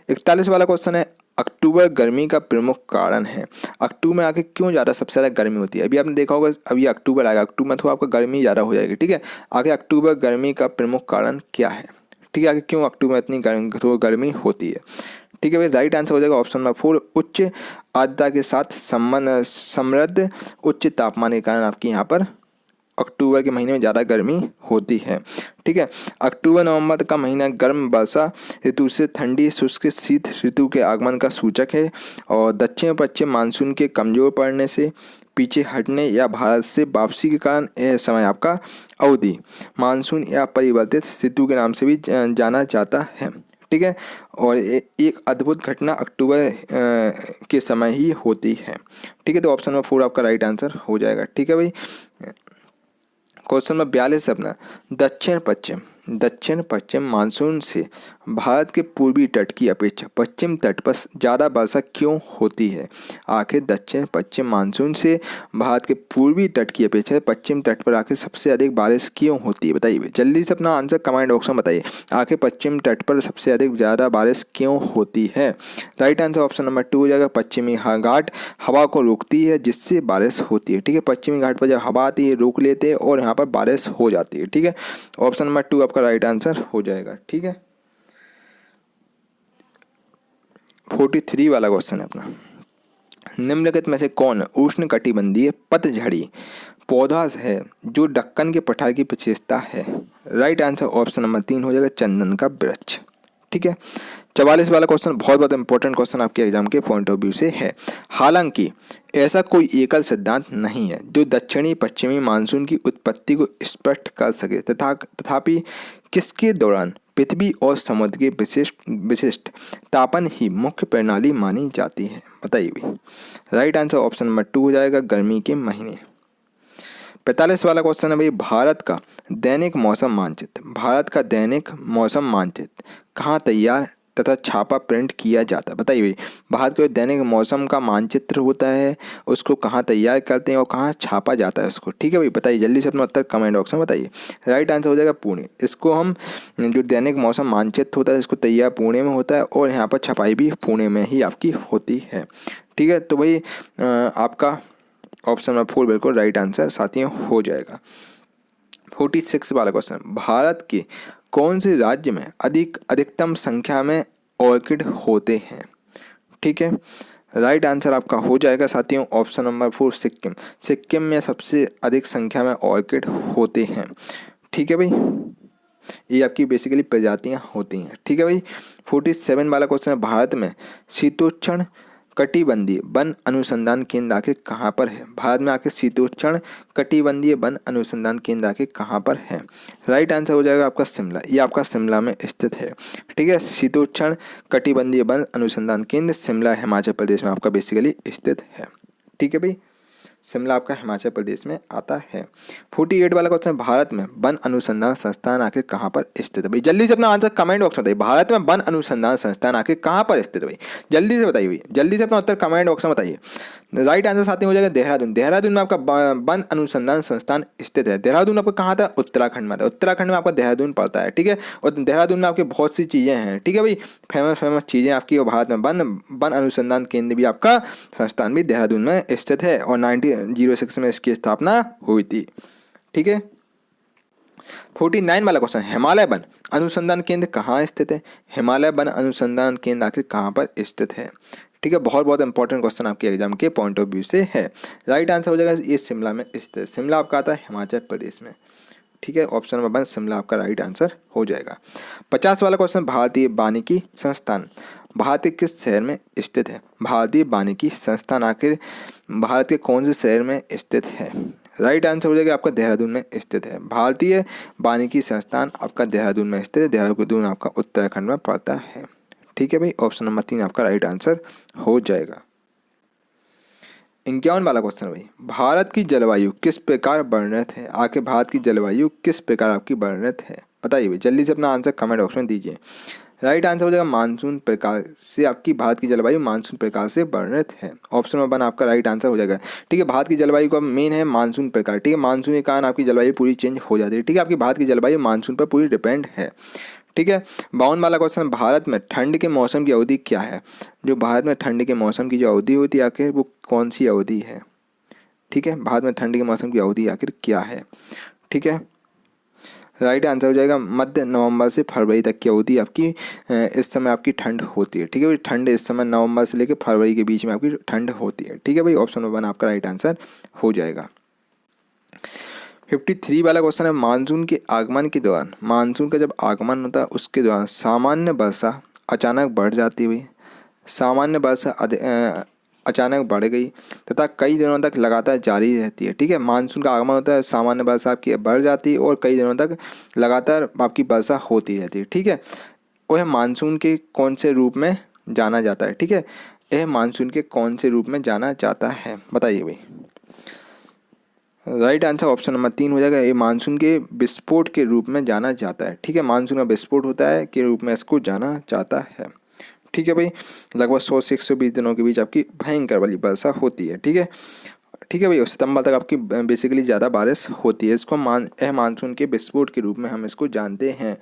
41 वाला क्वेश्चन है, अक्टूबर गर्मी का प्रमुख कारण है। अक्टूबर में आके क्यों ज़्यादा सबसे ज़्यादा गर्मी होती है? अभी आपने देखा होगा, अभी अक्टूबर आएगा, अक्टूबर में थोड़ा आपका गर्मी ज़्यादा हो जाएगी। ठीक है, आगे अक्टूबर गर्मी का प्रमुख कारण क्या है? ठीक है, आगे क्यों अक्टूबर में इतनी गर्मी होती है? ठीक है भाई, राइट आंसर हो जाएगा ऑप्शन नंबर 4 उच्च आर्द्रता के साथ समृद्ध उच्च तापमान के कारण आपकी यहाँ पर अक्टूबर के महीने में ज़्यादा गर्मी होती है। ठीक है, अक्टूबर नवंबर का महीना गर्म वर्षा ऋतु से ठंडी शुष्क शीत ऋतु के आगमन का सूचक है, और दक्षिण पश्चिम मानसून के कमज़ोर पड़ने से पीछे हटने या भारत से वापसी के कारण यह समय आपका अवधि मानसून या परिवर्तित ऋतु के नाम से भी जाना जाता है। ठीक है, और एक अद्भुत घटना अक्टूबर के समय ही होती है। ठीक है, तो ऑप्शन नंबर 4 आपका राइट आंसर हो जाएगा। ठीक है भाई, क्वेश्चन नंबर 42 अपना, दक्षिण पश्चिम मानसून से भारत के पूर्वी तट की अपेक्षा पश्चिम तट पर ज़्यादा वर्षा क्यों होती है? आखिर दक्षिण पश्चिम मानसून से भारत के पूर्वी तट की अपेक्षा पश्चिम तट पर आखिर सबसे अधिक बारिश क्यों होती है? बताइए जल्दी से अपना आंसर कमेंट बॉक्स में बताइए, आखिर पश्चिम तट पर सबसे अधिक ज़्यादा बारिश क्यों होती है? राइट आंसर ऑप्शन नंबर 2 हो जाएगा, पश्चिमी घाट हवा को रोकती है जिससे बारिश होती है। ठीक है, पश्चिमी घाट पर जब हवा आती है रोक लेते हैं और यहाँ पर बारिश हो जाती है। ठीक है, ऑप्शन नंबर 2 आपका राइट आंसर हो जाएगा। ठीक है, 43 वाला क्वेश्चन है अपना, निम्नलिखित में से कौन उष्णकटिबंधीय पतझड़ी पौधा है जो दक्कन के पठार की विशेषता है? राइट आंसर ऑप्शन नंबर 3 हो जाएगा, चंदन का वृक्ष। ठीक है, 44 वाला क्वेश्चन बहुत बहुत इंपॉर्टेंट क्वेश्चन आपके एग्जाम के पॉइंट ऑफ व्यू से है। हालांकि ऐसा कोई एकल सिद्धांत नहीं है जो दक्षिणी पश्चिमी मानसून की उत्पत्ति को स्पष्ट कर सके, तथापि किसके दौरान पृथ्वी और समुद्र के विशिष्ट तापन ही मुख्य प्रणाली मानी जाती है। बताइए भाई। राइट आंसर ऑप्शन नंबर 2 हो जाएगा, गर्मी के महीने। 45 वाला क्वेश्चन है भाई, भारत का दैनिक मौसम मानचित्र। भारत का दैनिक मौसम मानचित्र कहाँ तैयार तथा छापा प्रिंट किया जाता है? बताइए भाई। भारत का दैनिक मौसम का मानचित्र होता है, उसको कहाँ तैयार करते हैं और कहाँ छापा जाता है उसको? ठीक है भाई, बताइए जल्दी से अपना उत्तर कमेंट बॉक्स में बताइए। राइट आंसर हो जाएगा पुणे। इसको हम जो दैनिक मौसम मानचित्र होता है इसको तैयार पुणे में होता है और यहाँ पर छपाई भी पुणे में ही आपकी होती है। ठीक है, तो भाई आपका ऑप्शन नंबर 4 बिल्कुल राइट आंसर साथियों हो जाएगा। 46 वाला क्वेश्चन, भारत के कौन से राज्य में अधिकतम संख्या में ऑर्किड होते हैं? ठीक है, राइट आंसर आपका हो जाएगा साथियों ऑप्शन नंबर 4 सिक्किम। सिक्किम में सबसे अधिक संख्या में ऑर्किड होते हैं। ठीक है भाई, ये आपकी बेसिकली प्रजातियां होती हैं। ठीक है भाई। 47 वाला क्वेश्चन है, भारत में शीतोष्ण कटिबंधीय वन अनुसंधान केंद्र आखिर कहाँ पर है? भारत में आखिर शीतोष्ण कटिबंधीय वन अनुसंधान केंद्र आखिर कहाँ पर है? राइट आंसर हो जाएगा आपका शिमला। ये आपका शिमला में स्थित है। ठीक है, शीतोष्ण कटिबंधीय वन अनुसंधान केंद्र शिमला हिमाचल प्रदेश में आपका बेसिकली स्थित है। ठीक है भाई, शिमला आपका हिमाचल प्रदेश में आता है। 48 वाला क्वेश्चन, भारत में वन अनुसंधान संस्थान आखिर कहाँ पर स्थित है? भाई जल्दी से अपना आंसर कमेंट बॉक्स में बताइए। भारत में वन अनुसंधान संस्थान आखिर कहाँ पर स्थित है? भाई जल्दी से बताइए, भाई जल्दी से अपना उत्तर कमेंट बॉक्स में बताइए। राइट आंसर साथ ही हो जाएगा देहरादून। देहरादून में आपका वन अनुसंधान संस्थान स्थित है। देहरादून आपका कहाँ था? उत्तराखंड में था। उत्तराखंड में आपका देहरादून पड़ता है। ठीक है, और देहरादून में आपकी बहुत सी चीज़ें हैं। ठीक है भाई, फेमस चीज़ें आपकी, और भारत में वन अनुसंधान केंद्र भी आपका संस्थान भी देहरादून में स्थित है और 1906 में इसकी स्थापना हुई थी। ठीक है। 49 वाला क्वेश्चन, हिमालय वन अनुसंधान केंद्र कहाँ स्थित है? हिमालय वन अनुसंधान केंद्र आखिर कहाँ पर स्थित है? ठीक है, बहुत बहुत इंपॉर्टेंट क्वेश्चन आपके एग्जाम के पॉइंट ऑफ व्यू से है। राइट आंसर हो जाएगा ये शिमला में स्थित। शिमला आपका आता है हिमाचल प्रदेश में। ठीक है, ऑप्शन नंबर 1 शिमला आपका राइट आंसर हो जाएगा। 50 वाला क्वेश्चन, भारतीय वानिकी संस्थान भारत के किस शहर में स्थित है? भारतीय वानिकी संस्थान आखिर भारत के कौन से शहर में स्थित है? राइट आंसर हो जाएगा आपका देहरादून में स्थित है। भारतीय वानिकी संस्थान आपका देहरादून में स्थित है। देहरादून आपका उत्तराखंड में पड़ता है। ठीक है भाई, ऑप्शन नंबर 3 आपका राइट आंसर हो जाएगा। 51 वाला क्वेश्चन भाई, भारत की जलवायु किस प्रकार वर्णित है? आखिर भारत की जलवायु किस प्रकार आपकी वर्णित है? बताइए भाई जल्दी से अपना आंसर कमेंट बॉक्स में दीजिए। राइट आंसर हो जाएगा मानसून प्रकार से। आपकी भारत की जलवायु मानसून प्रकार से वर्णित है। ऑप्शन नंबर 1 आपका राइट आंसर हो जाएगा। ठीक है, भारत की जलवायु का मेन है मानसून प्रकार। ठीक है, मानसून के कारण आपकी जलवायु पूरी चेंज हो जाती है। ठीक है, आपकी भारत की जलवायु मानसून पर पूरी डिपेंड है। ठीक है, 52 वाला क्वेश्चन, भारत में ठंड के मौसम की अवधि क्या है? जो भारत में ठंड के मौसम की जो अवधि होती है आखिर वो कौन सी अवधि है? ठीक है, भारत में ठंड के मौसम की अवधि आखिर क्या है? ठीक है, राइट आंसर हो जाएगा मध्य नवंबर से फरवरी तक की अवधि आपकी इस समय आपकी ठंड होती है। ठीक है भाई, ठंड इस समय नवंबर से लेकर फरवरी के बीच में आपकी ठंड होती है। ठीक है भाई, ऑप्शन नंबर 1 आपका राइट आंसर हो जाएगा। 53 वाला क्वेश्चन है, मानसून के आगमन के दौरान, मानसून का जब आगमन होता है उसके दौरान सामान्य वर्षा अचानक बढ़ जाती हुई, सामान्य वर्षा अचानक बढ़ गई तथा कई दिनों तक लगातार जारी रहती है। ठीक है, मानसून का आगमन होता है, सामान्य वर्षा आपकी बढ़ जाती है और कई दिनों तक लगातार आपकी वर्षा होती रहती है। ठीक है, वह मानसून के कौन से रूप में जाना जाता है? ठीक है, यह मानसून के कौन से रूप में जाना जाता है? बताइए भाई। राइट आंसर ऑप्शन नंबर 3 हो जाएगा। ये मानसून के विस्फोट के रूप में जाना जाता है। ठीक है, मानसून का विस्फोट होता है के रूप में इसको जाना जाता है। ठीक है भाई, लगभग 100 से 120 दिनों के बीच आपकी भयंकर वाली वर्षा होती है। ठीक है, ठीक है भाई, सितंबर तक आपकी बेसिकली ज़्यादा बारिश होती है। इसको मानसून के विस्फोट के रूप में हम इसको जानते हैं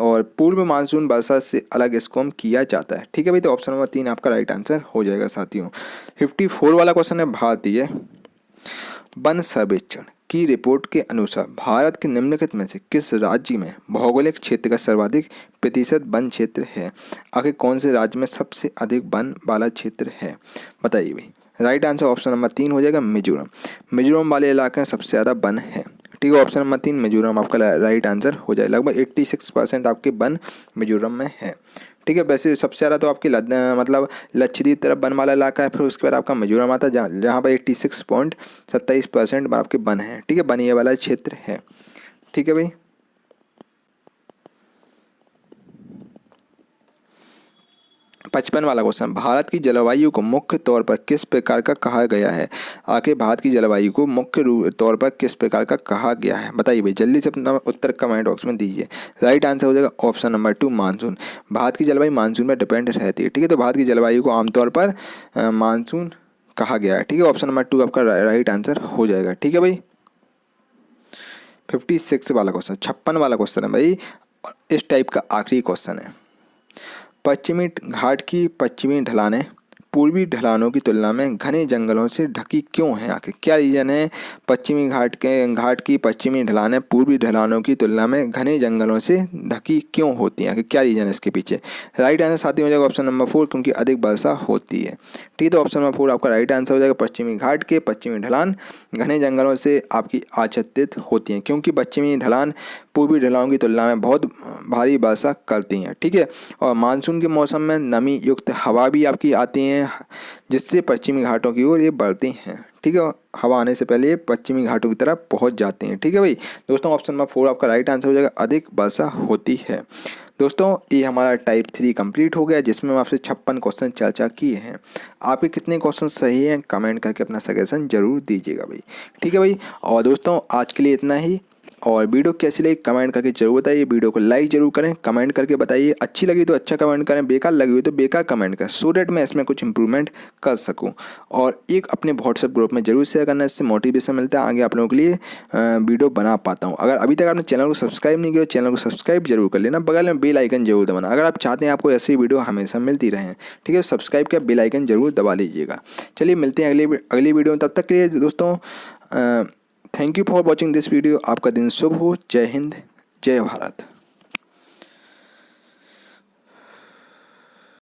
और पूर्व मानसून वर्षा से अलग इसको हम किया जाता है। ठीक है भाई, तो ऑप्शन नंबर 3 आपका राइट आंसर हो जाएगा साथियों। 54 वाला क्वेश्चन है, भारतीय वन सर्वेक्षण की रिपोर्ट के अनुसार भारत के निम्नलिखित में से किस राज्य में भौगोलिक क्षेत्र का सर्वाधिक प्रतिशत वन क्षेत्र है? आखिर कौन से राज्य में सबसे अधिक वन वाला क्षेत्र है? बताइए भाई। राइट आंसर ऑप्शन नंबर 3 हो जाएगा मिजोरम। मिजोरम वाले इलाके में सबसे ज़्यादा वन है। ठीक है, ऑप्शन नंबर 3 मिजोरम आपका राइट आंसर हो जाए। लगभग 86% आपके वन मिजोरम में है। ठीक है, वैसे सबसे ज़्यादा तो आपकी मतलब लक्षद्वीप तरफ वन वाला इलाका है, फिर उसके बाद आपका मिजोरम आता है जहाँ पर 86.27% आपके वन है। ठीक है, वन ये वाला क्षेत्र है। ठीक है भाई, 55 वाला क्वेश्चन, भारत की जलवायु को मुख्य तौर पर किस प्रकार का कहा गया है। आखिर भारत की जलवायु को मुख्य तौर पर किस प्रकार का कहा गया है, बताइए भाई, जल्दी से अपना उत्तर कमेंट बॉक्स में दीजिए। राइट आंसर हो जाएगा ऑप्शन नंबर 2 मानसून। भारत की जलवायु मानसून में डिपेंड रहती है, ठीक है। तो भारत की जलवायु को आमतौर पर मानसून कहा गया है, ठीक है। ऑप्शन नंबर 2 आपका राइट आंसर हो जाएगा, ठीक है भाई। 56 वाला क्वेश्चन, 56 वाला क्वेश्चन है भाई, इस टाइप का आखिरी क्वेश्चन है। पश्चिमी घाट की पश्चिमी ढलानें पूर्वी ढलानों की तुलना में घने जंगलों से ढकी क्यों हैं। आखिर क्या रीजन है पश्चिमी घाट की पश्चिमी ढलानें पूर्वी ढलानों की तुलना में घने जंगलों से ढकी क्यों होती हैं। आखिर क्या रीजन है इसके पीछे। राइट आंसर साथी हो जाएगा ऑप्शन नंबर 4, क्योंकि अधिक वर्षा होती है, ठीक है। तो ऑप्शन नंबर 4 आपका राइट आंसर हो जाएगा। पश्चिमी घाट के पश्चिमी ढलान घने जंगलों से आपकी आच्छादित होती हैं, क्योंकि पश्चिमी ढलान पूर्वी ढलानों की तुलना में बहुत भारी वर्षा करती हैं, ठीक है। और मानसून के मौसम में नमी युक्त हवा भी आपकी आती हैं, जिससे पश्चिमी घाटों की ओर ये बढ़ती हैं, ठीक है। हवा आने से पहले ये पश्चिमी घाटों की तरफ पहुंच जाती हैं, ठीक है भाई। दोस्तों ऑप्शन नंबर 4 आपका राइट आंसर हो जाएगा, अधिक वर्षा होती है। दोस्तों ये हमारा टाइप 3 कंप्लीट हो गया, जिसमें हम आपसे 56 क्वेश्चन चर्चा किए हैं। आपके कितने क्वेश्चन सही हैं कमेंट करके अपना सजेशन जरूर दीजिएगा भाई, ठीक है भाई। और दोस्तों आज के लिए इतना ही, और वीडियो कैसी लगी कमेंट करके जरूर बताइए। वीडियो को लाइक जरूर करें, कमेंट करके बताइए। अच्छी लगी तो अच्छा कमेंट करें, बेकार लगी हुई तो बेकार कमेंट करें, सो डेट मैं इसमें कुछ इंप्रूवमेंट कर सकूं। और एक अपने व्हाट्सएप ग्रुप में जरूर शेयर करना, इससे मोटिवेशन मिलता है, आगे आप लोगों के लिए वीडियो बना पाता हूं। अगर अभी तक आपने चैनल को सब्सक्राइब नहीं किया, चैनल को सब्सक्राइब जरूर कर लेना, बगल में बेल आइकन जरूर दबाना। अगर आप चाहते हैं आपको ऐसी वीडियो हमेशा मिलती रहे, ठीक है, सब्सक्राइब का बेल आइकन जरूर दबा लीजिएगा। चलिए मिलते हैं अगली वीडियो में, तब तक के लिए दोस्तों thank you for watching this video. आपका दिन शुभ हो। जय हिंद, जय भारत।